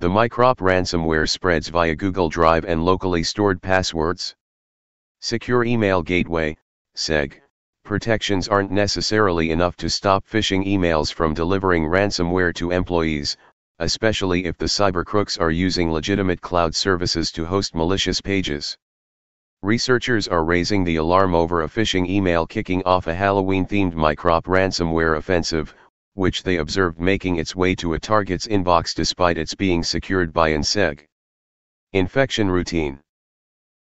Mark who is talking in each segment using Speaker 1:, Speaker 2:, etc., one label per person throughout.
Speaker 1: The Microp ransomware spreads via Google Drive and locally stored passwords. Secure Email Gateway, SEG. Protections aren't necessarily enough to stop phishing emails from delivering ransomware to employees, especially if the cybercrooks are using legitimate cloud services to host malicious pages. Researchers are raising the alarm over a phishing email kicking off a Halloween-themed Microp ransomware offensive, which they observed making its way to a target's inbox despite its being secured by an SEG. Infection routine.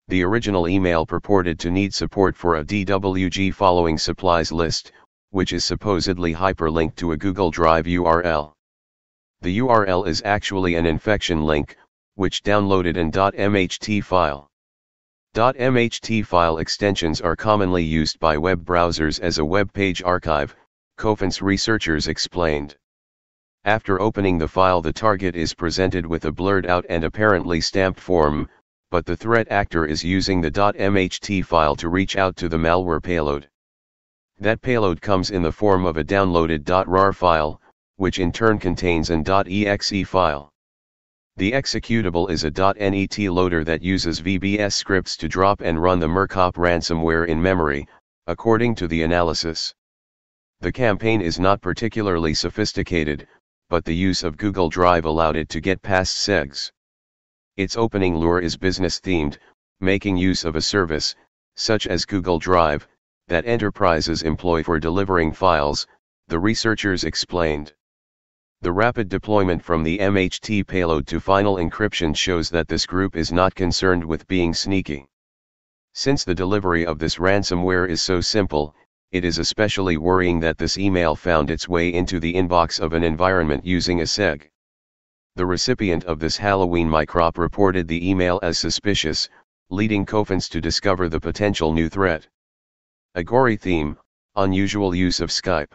Speaker 1: The original email purported to need support for a DWG following supplies list, which is supposedly hyperlinked to a Google Drive URL. The URL is actually an infection link, which downloaded an .mht file. .mht file extensions are commonly used by web browsers as a web page archive, Cofins researchers explained. After opening the file, the target is presented with a blurred out and apparently stamped form, but the threat actor is using the .mht file to reach out to the malware payload. That payload comes in the form of a downloaded .rar file, which in turn contains an .exe file. The executable is a .net loader that uses VBS scripts to drop and run the Microp ransomware in memory, according to the analysis. The campaign is not particularly sophisticated, but the use of Google Drive allowed it to get past SEGs. Its opening lure is business-themed, making use of a service, such as Google Drive, that enterprises employ for delivering files, the researchers explained. The rapid deployment from the MHT payload to final encryption shows that this group is not concerned with being sneaky. Since the delivery of this ransomware is so simple, it is especially worrying that this email found its way into the inbox of an environment using a SEG. The recipient of this Halloween Microp reported the email as suspicious, leading Cofins to discover the potential new threat. A gory theme, unusual use of Skype.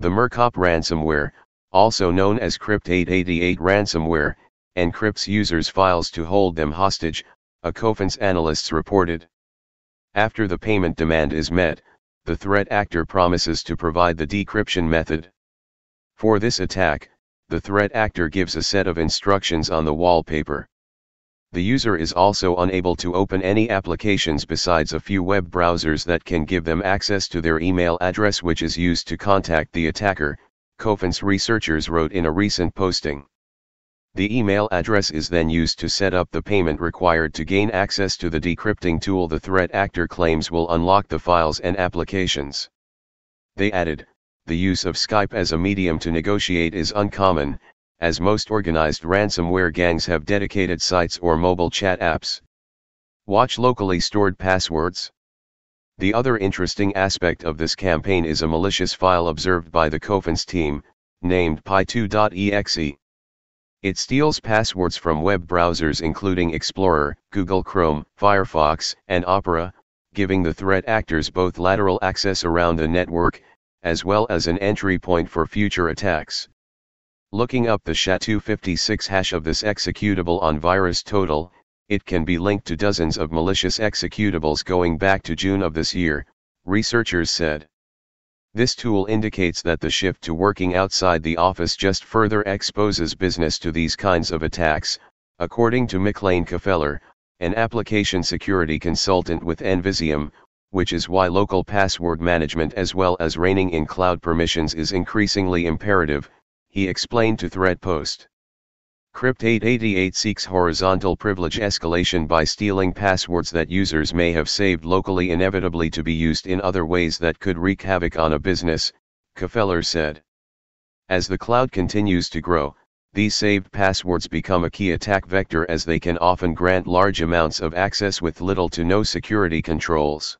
Speaker 1: The Microp ransomware, also known as Crypt888 ransomware, encrypts users' files to hold them hostage, a Cofins analysts reported. After the payment demand is met, the threat actor promises to provide the decryption method. For this attack, the threat actor gives a set of instructions on the wallpaper. The user is also unable to open any applications besides a few web browsers that can give them access to their email address, which is used to contact the attacker, Cofins researchers wrote in a recent posting. The email address is then used to set up the payment required to gain access to the decrypting tool the threat actor claims will unlock the files and applications. They added, the use of Skype as a medium to negotiate is uncommon, as most organized ransomware gangs have dedicated sites or mobile chat apps. Watch locally stored passwords. The other interesting aspect of this campaign is a malicious file observed by the Cofins team, named pi2.exe. It steals passwords from web browsers including Explorer, Google Chrome, Firefox, and Opera, giving the threat actors both lateral access around the network, as well as an entry point for future attacks. Looking up the SHA-256 hash of this executable on VirusTotal, it can be linked to dozens of malicious executables going back to June of this year, researchers said. This tool indicates that the shift to working outside the office just further exposes business to these kinds of attacks, according to McLean Kafeller, an application security consultant with Envisium, which is why local password management as well as reining in cloud permissions is increasingly imperative, he explained to ThreatPost. Crypt888 seeks horizontal privilege escalation by stealing passwords that users may have saved locally, inevitably to be used in other ways that could wreak havoc on a business, Kafeller said. As the cloud continues to grow, these saved passwords become a key attack vector as they can often grant large amounts of access with little to no security controls.